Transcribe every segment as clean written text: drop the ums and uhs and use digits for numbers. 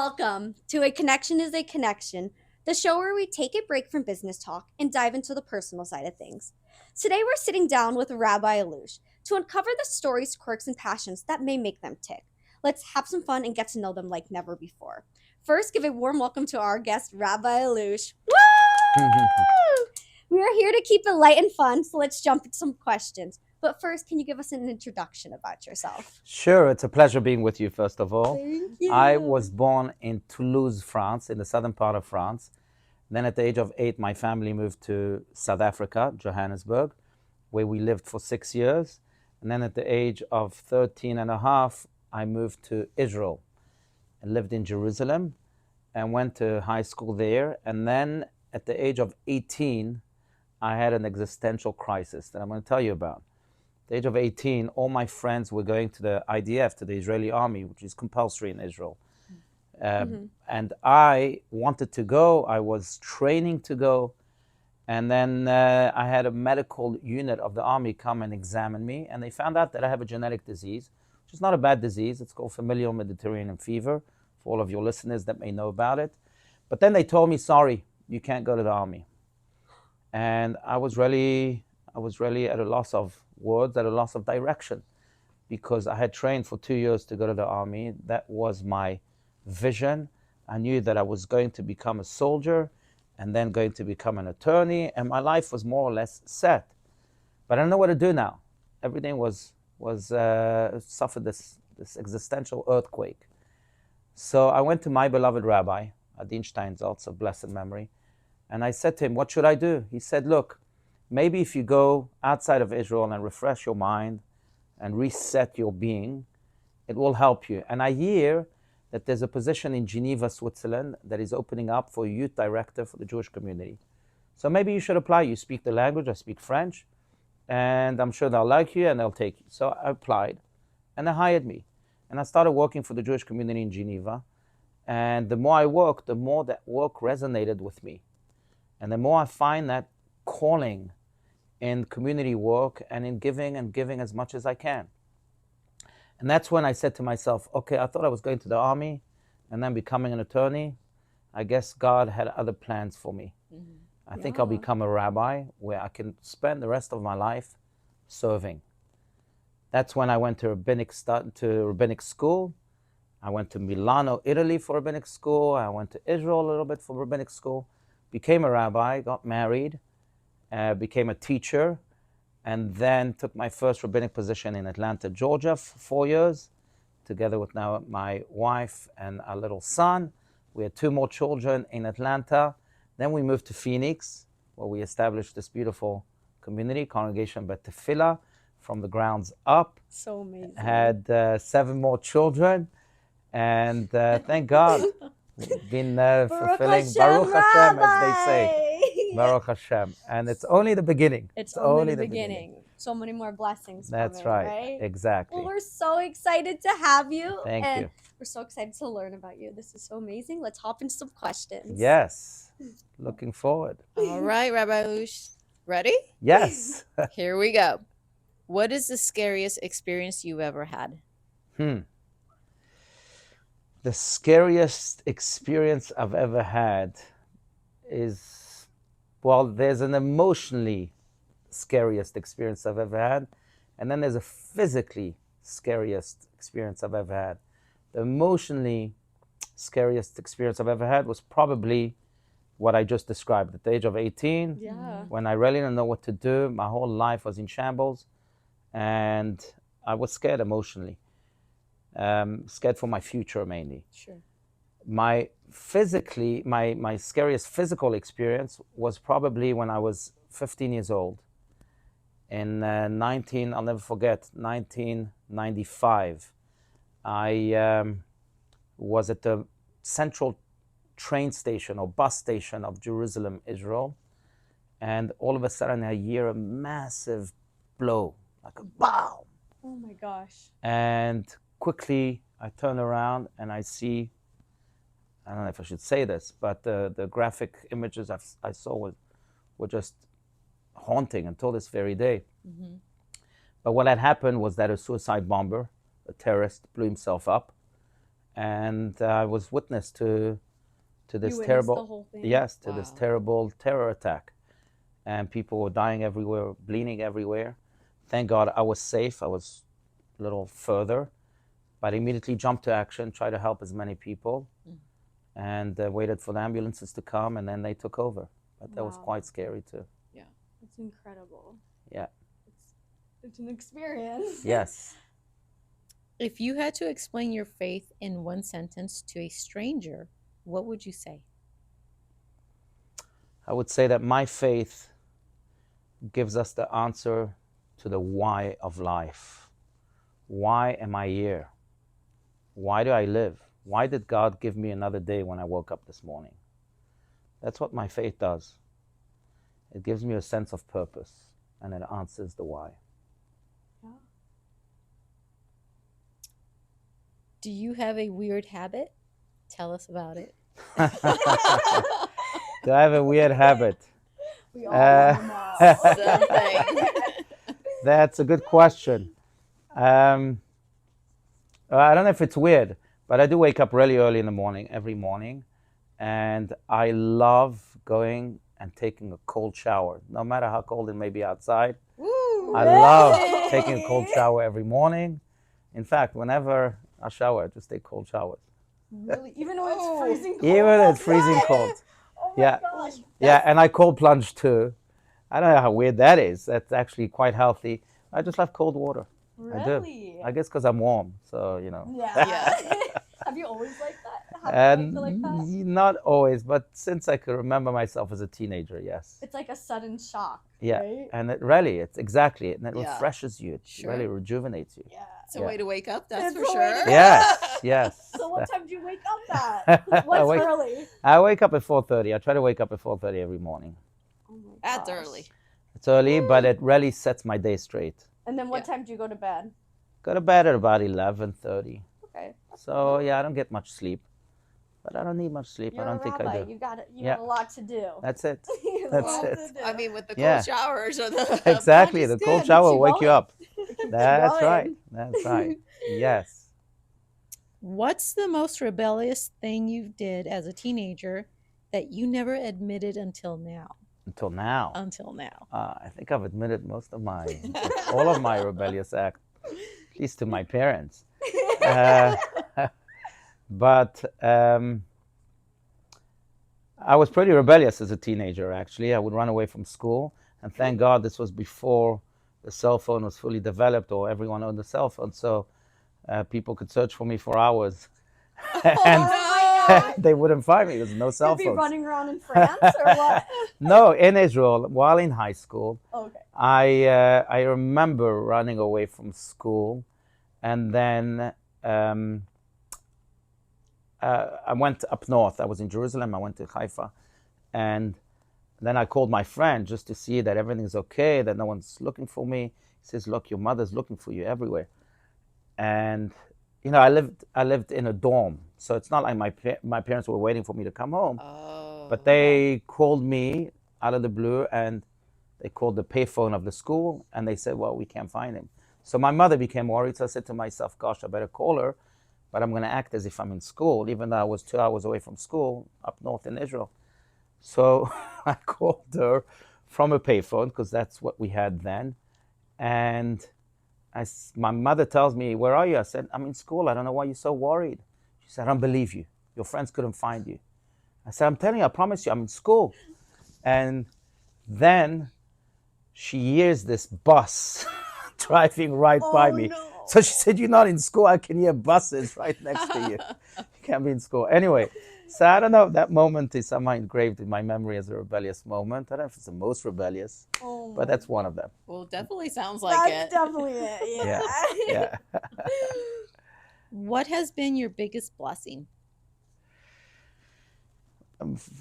Welcome to A Connection is a Connection, the show where we take a break from business talk and dive into the personal side of things. Today we're sitting down with Rabbi Allouche to uncover the stories, quirks, and passions that may make them tick. Let's have some fun and get to know them like never before. First, give a warm welcome to our guest, Rabbi Allouche. Woo! We are here to keep it light and fun, so let's jump into some questions. But first, can you give us an introduction about yourself? Sure, it's a pleasure being with you, first of all. Thank you. I was born in Toulouse, France, in the southern part of France. Then at the age of 8, my family moved to South Africa, Johannesburg, where we lived for 6 years. And then at the age of 13 and a half, I moved to Israel and lived in Jerusalem and went to high school there. And then at the age of 18, I had an existential crisis that I'm going to tell you about. At the age of 18, all my friends were going to the IDF, to the Israeli army, which is compulsory in Israel. And I wanted to go. I was training to go. And then I had a medical unit of the army come and examine me. And they found out that I have a genetic disease, which is not a bad disease. It's called familial Mediterranean fever, for all of your listeners that may know about it. But then they told me, sorry, you can't go to the army. And I was really at a loss of words, at a loss of direction, because I had trained for 2 years to go to the army. That was my vision. I knew that I was going to become a soldier and then going to become an attorney, and my life was more or less set. But I don't know what to do now. Everything suffered this existential earthquake. So I went to my beloved rabbi, Adin Steinsaltz of blessed memory, and I said to him, what should I do? He said, look, maybe if you go outside of Israel and refresh your mind and reset your being, it will help you. And I hear that there's a position in Geneva, Switzerland, that is opening up for a youth director for the Jewish community. So maybe you should apply. You speak the language, I speak French, and I'm sure they'll like you and they'll take you. So I applied, and they hired me. And I started working for the Jewish community in Geneva. And the more I worked, the more that work resonated with me. And the more I find that calling in community work and in giving as much as I can. And that's when I said to myself, okay, I thought I was going to the army and then becoming an attorney. I guess God had other plans for me. I think I'll become a rabbi where I can spend the rest of my life serving. That's when I went to rabbinic school. I went to Milano, Italy for rabbinic school. I went to Israel a little bit for rabbinic school. Became a rabbi, got married, became a teacher, and then took my first rabbinic position in Atlanta, Georgia for 4 years, together with now my wife and our little son. We had 2 more children in Atlanta. Then we moved to Phoenix, where we established this beautiful community, Congregation Bet Tefillah, from the grounds up. So amazing. Had 7 more children, and thank God, we've been fulfilling Baruch Hashem, as they say. Baruch Hashem. And it's only the beginning. It's only the beginning. So many more blessings That's coming, right. Exactly. Well, we're so excited to have you. Thank and you. We're so excited to learn about you. This is so amazing. Let's hop into some questions. Yes. Looking forward. All right, Rabbi Allouche. Ready? Yes. Here we go. What is the scariest experience you've ever had? The scariest experience I've ever had is, well, there's an emotionally scariest experience I've ever had, and then there's a physically scariest experience I've ever had. The emotionally scariest experience I've ever had was probably what I just described. At the age of 18, when I really didn't know what to do, my whole life was in shambles, and I was scared emotionally. Scared for my future mainly. Sure. My scariest physical experience was probably when I was 15 years old. In I'll never forget, 1995. I was at the central train station or bus station of Jerusalem, Israel. And all of a sudden I hear a massive blow, like a BOW! Oh my gosh. And quickly I turn around and I see, I don't know if I should say this, but the graphic images I saw were just haunting until this very day. But what had happened was that a suicide bomber, a terrorist, blew himself up and I was witness to this You witnessed terrible, the whole thing? yes, to this Wow. terrible terror attack, and people were dying everywhere, bleeding everywhere. Thank God I was safe. I was a little further, but immediately jumped to action, tried to help as many people, and waited for the ambulances to come, and then they took over. But that was Wow. quite scary too. It's incredible. Yeah. It's an experience. Yes. If you had to explain your faith in one sentence to a stranger, what would you say? I would say that my faith gives us the answer to the why of life. Why am I here? Why do I live? Why did God give me another day when I woke up this morning? That's what my faith does. It gives me a sense of purpose, and it answers the why. Yeah. Do you have a weird habit? Tell us about it. Do I have a weird habit? We all want to know. Something. That's a good question. I don't know if it's weird, but I do wake up really early in the morning, every morning, and I love going and taking a cold shower, no matter how cold it may be outside. Woo! I love taking a cold shower every morning. In fact, whenever I shower, I just take cold showers. Really? Even when it's freezing cold? Even when it's freezing cold. Oh my Yeah. gosh. Yeah, and I cold plunge too. I don't know how weird that is. That's actually quite healthy. I just love cold water. I do. Really? I guess because I'm warm, so you know. Yeah. Have you always liked that? Have you liked it like that? Not always, but since I could remember myself as a teenager, yes. It's like a sudden shock, Yeah, right? and it's exactly it, and it Yeah. refreshes you. It Sure. really rejuvenates you. Yeah. It's a way to wake up, that's It's for a way sure. to- Yes, yes. So what time do you wake up at? I What's wake- early? I wake up at 4:30. I try to wake up at 4:30 every morning. Oh my That's gosh. early. It's early, but it really sets my day straight. And then what Yeah. time do you go to bed? Go to bed at about 11:30. Okay. So yeah, I don't get much sleep, but I don't need much sleep. You're I don't a think rabbi. I do. You got it. You Yeah. have a lot to do. That's it. You have a That's lot it. to do. I mean, with the cold Yeah. showers or the Exactly. plunge The is cold good. shower will you wake you going. up. That's going. right. That's right. Yes. What's the most rebellious thing you did as a teenager that you never admitted until now? Until now. Until now. I think I've admitted most of all of my rebellious acts, at least to my parents. But I was pretty rebellious as a teenager, actually. I would run away from school. And thank God this was before the cell phone was fully developed or everyone owned a cell phone. So people could search for me for hours. And Oh they wouldn't find me. There's no cell You'd be phones. running around in France or what? No, in Israel, while in high school, Okay. I remember running away from school, and then I went up north. I was in Jerusalem. I went to Haifa, and then I called my friend just to see that everything's okay, that no one's looking for me. He says, "Look, your mother's looking for you everywhere." And you know, I lived in a dorm, so it's not like my parents were waiting for me to come home. Oh. But they called me out of the blue, and they called the payphone of the school, and they said, "Well, we can't find him." So my mother became worried. So I said to myself, "Gosh, I better call her." But I'm going to act as if I'm in school, even though I was 2 hours away from school up north in Israel. So I called her from a payphone because that's what we had then. And my mother tells me, "Where are you?" I said, "I'm in school. I don't know why you're so worried." She said, "I don't believe you. Your friends couldn't find you." I said, "I'm telling you, I promise you, I'm in school." And then she hears this bus driving right by me. No. So she said, "You're not in school. I can hear buses right next to you. You can't be in school." Anyway, so I don't know if that moment is somehow engraved in my memory as a rebellious moment. I don't know if it's the most rebellious, Oh but that's one of them. Well, definitely sounds like That's it. definitely it. Yeah. Yeah. What has been your biggest blessing?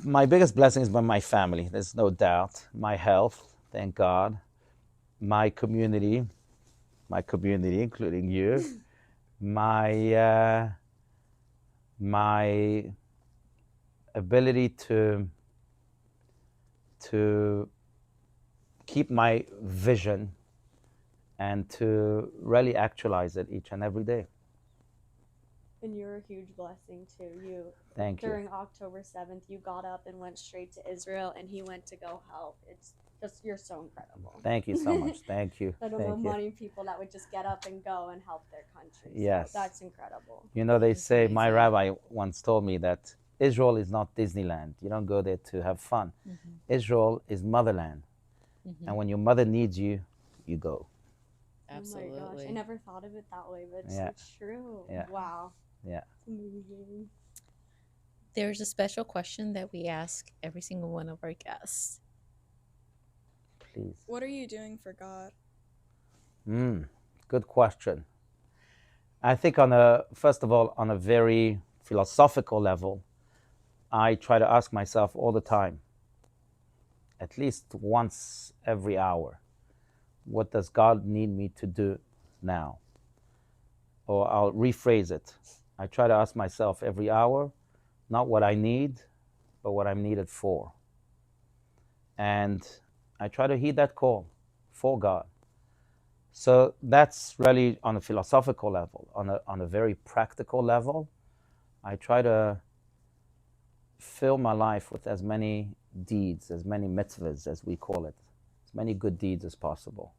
My biggest blessing has been my family. There's no doubt. My health, thank God. My community, including you. My ability to keep my vision and to really actualize it each and every day. And you're a huge blessing too. Thank you. During October 7th, you got up and went straight to Israel, and he went to go help. It's just, you're so incredible. Thank you so much. Thank you. I don't know Thank you. many people that would just get up and go and help their country. Yes. So that's incredible. You know, they That's say, my amazing. rabbi once told me that Israel is not Disneyland. You don't go there to have fun. Israel is motherland. And when your mother needs you, you go. Absolutely. Oh my gosh, I never thought of it that way, but Yeah. it's true. Yeah. Wow. Yeah. It's amazing. There's a special question that we ask every single one of our guests. Please. What are you doing for God? Good question. I think first of all, on a very philosophical level, I try to ask myself all the time, at least once every hour, what does God need me to do now? Or I'll rephrase it. I try to ask myself every hour, not what I need, but what I'm needed for. And I try to heed that call for God. So that's really on a philosophical level. On a very practical level, I try to fill my life with as many deeds, as many mitzvahs, as we call it, as many good deeds as possible.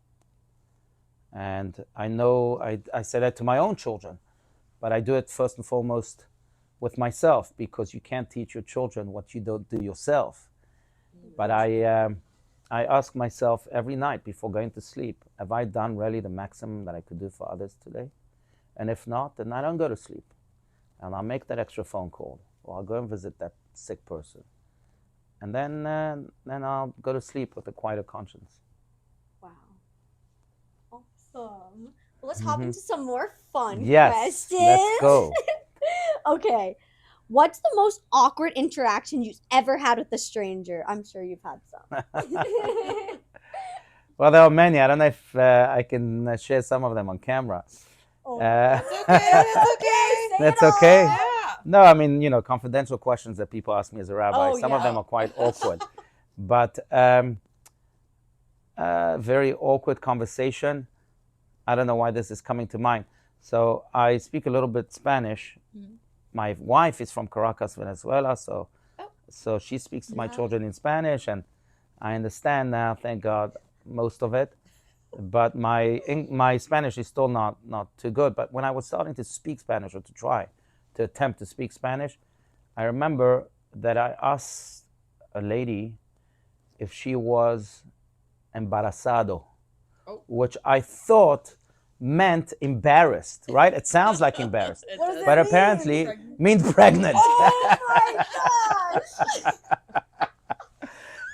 And I know I say that to my own children, but I do it first and foremost with myself, because you can't teach your children what you don't do yourself. But I ask myself every night before going to sleep, have I done really the maximum that I could do for others today? And if not, then I don't go to sleep. And I'll make that extra phone call, or I'll go and visit that sick person. And then I'll go to sleep with a quieter conscience. Wow. Awesome. Well, let's hop into some more fun Yes, questions. let's go. Okay. What's the most awkward interaction you've ever had with a stranger? I'm sure you've had some. Well, there are many. I don't know if I can share some of them on camera. Oh, That's okay. That's okay. Say That's it all. okay? Yeah. No, I mean, confidential questions that people ask me as a rabbi. Oh, Some of them yeah. are quite awkward. But very awkward conversation. I don't know why this is coming to mind. So I speak a little bit Spanish. My wife is from Caracas, Venezuela, so she speaks to my children in Spanish, and I understand now, thank God, most of it. But my Spanish is still not too good. But when I was starting to speak Spanish, or to attempt to speak Spanish, I remember that I asked a lady if she was embarazado, which I thought meant embarrassed, right? It sounds like embarrassed, What does it but mean? apparently means pregnant. Oh my gosh!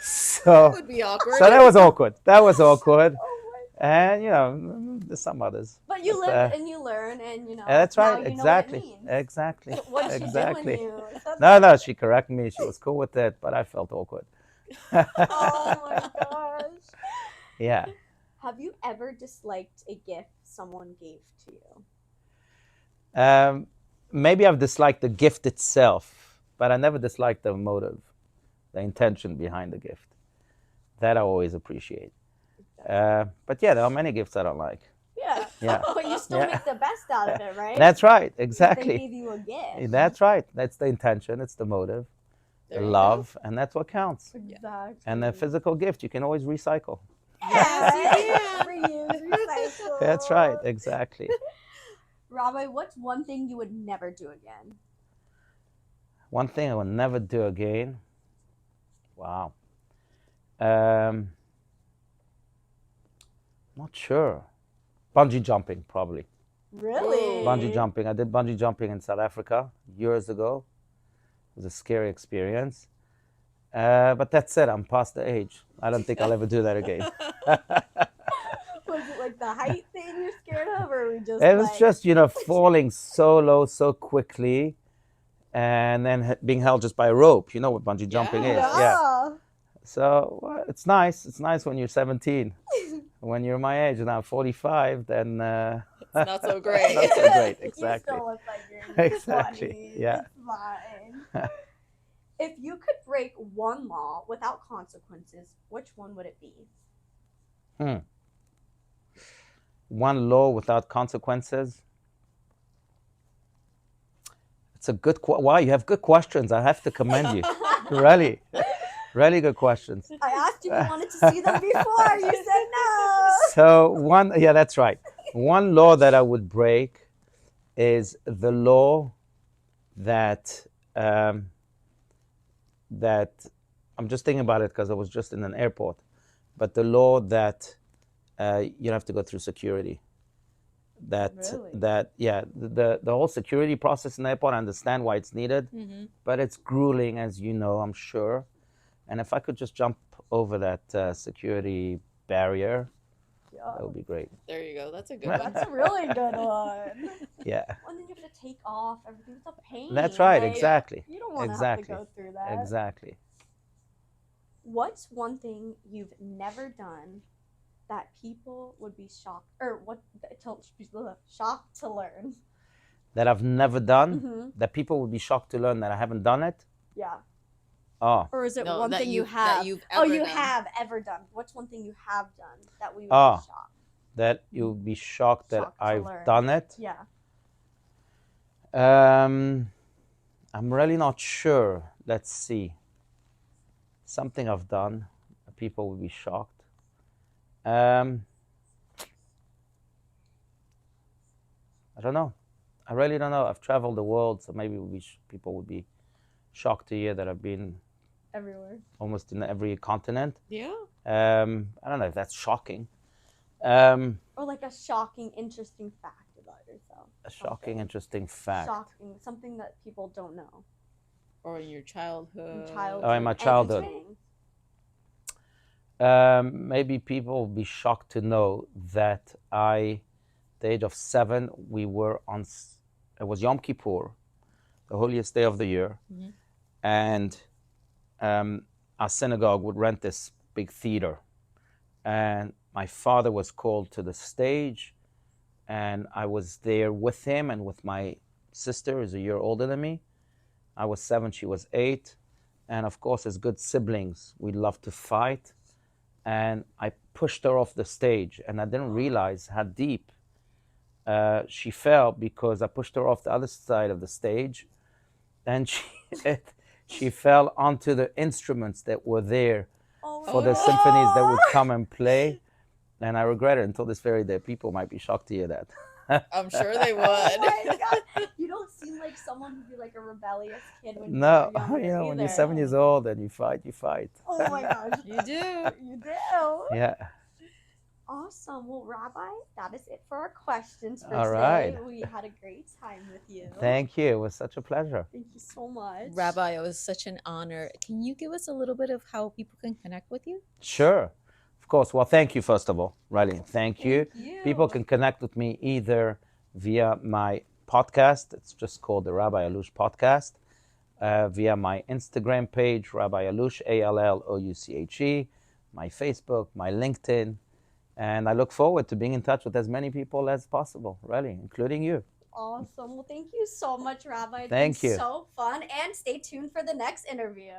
So Would be awkward. that was awkward. That was awkward. Oh my. And there's some others. But you But, live and you learn, and that's now right. you Exactly. know what it means. Exactly. What did she Exactly. do when you said No, that? she corrected me. She was cool with it, but I felt awkward. Oh my gosh. Yeah. Have you ever disliked a gift someone gave to you? Maybe I've disliked the gift itself, but I never disliked the motive, the intention behind the gift. That I always appreciate. But yeah, there are many gifts I don't like. Yeah. Yeah. But you still Yeah. make the best out of it, right? That's right. They Exactly. gave you a gift. That's right. That's the intention. It's the motive, There the you love, and that's what counts. Exactly. And the physical gift, you can always recycle. Yes, you can. Reuse, recycle. That's right. Exactly. Rabbi, what's one thing you would never do again? One thing I will never do again. Wow. Not sure. Bungee jumping, probably. Really? Bungee jumping. I did bungee jumping in South Africa years ago. It was a scary experience. But that's it. I'm past the age. I don't think I'll ever do that again. Was it like the height thing you're scared of, or were we just It was like... just, falling so low so quickly, and then being held just by a rope. You know what bungee jumping is. Yeah. So it's nice. It's nice when you're 17. When you're my age and I'm 45, then It's not so great. not so great. You Exactly. still look like you're in your Exactly. 20s. Yeah. It's fine. If you could break one law without consequences, which one would it be? One law without consequences. It's a good wow. You have good questions. I have to commend you. Really, really good questions. I asked if you wanted to see them before. You said no. So yeah, that's right. One law that I would break is the law that that I'm just thinking about it because I was just in an airport, but the law that you have to go through security. The whole security process in the airport, I understand why it's needed, but it's grueling, as you know, I'm sure. And if I could just jump over that security barrier, that would be great. There you go. That's a good one. That's a really good one. Yeah. And then you have to take off. Everything's a pain. That's right, Like, exactly. You don't want to Exactly. have to go through that. Exactly. What's one thing you've never done that people would be shocked, or shocked to learn? That I've never done, Mm-hmm. that people would be shocked to learn that I haven't done it. Yeah. Oh, Or is it No, one that thing you that have? you've Oh, ever you done. have ever done. What's one thing you have done that we would Ah. be shocked? that you'll be shocked that Shocked to I've learn. done it. Yeah. I'm really not sure. Let's see. Something I've done, people will be shocked. I don't know. I really don't know. I've traveled the world, so maybe people would be shocked to hear that I've been Everywhere. almost in every continent. Yeah. I don't know if that's shocking. A Or like a shocking, interesting fact about yourself. shocking, interesting fact. Shocking, something that people don't know. Or in your childhood. Oh, in my childhood. anything. Maybe people will be shocked to know that the age of 7, it was Yom Kippur, the holiest day of the year, and our synagogue would rent this big theater, and my father was called to the stage, and I was there with him and with my sister, who's a year older than me. I was 7, she was 8, and of course, as good siblings, we love to fight. And I pushed her off the stage, and I didn't realize how deep she fell because I pushed her off the other side of the stage, and she fell onto the instruments that were there for the symphonies that would come and play. And I regret it until this very day. People might be shocked to hear that. I'm sure they would. Oh my God. You don't seem like someone who'd be like a rebellious kid when No, you were younger when you're either. 7 years old and you fight, you fight. Oh my gosh. You do. You do. Yeah. Awesome. Well, Rabbi, that is it for our questions for All today. right. We had a great time with you. Thank you. It was such a pleasure. Thank you so much. Rabbi, it was such an honor. Can you give us a little bit of how people can connect with you? Sure. Of course. Well, thank you, first of all. Really, thank you. Thank you. People can connect with me either via my podcast. It's just called the Rabbi Allouche podcast. Via my Instagram page, Rabbi Allouche, Allouche, my Facebook, my LinkedIn. And I look forward to being in touch with as many people as possible, really, including you. Awesome. Well, thank you so much, Rabbi. It's Thank been you. so fun. And stay tuned for the next interview.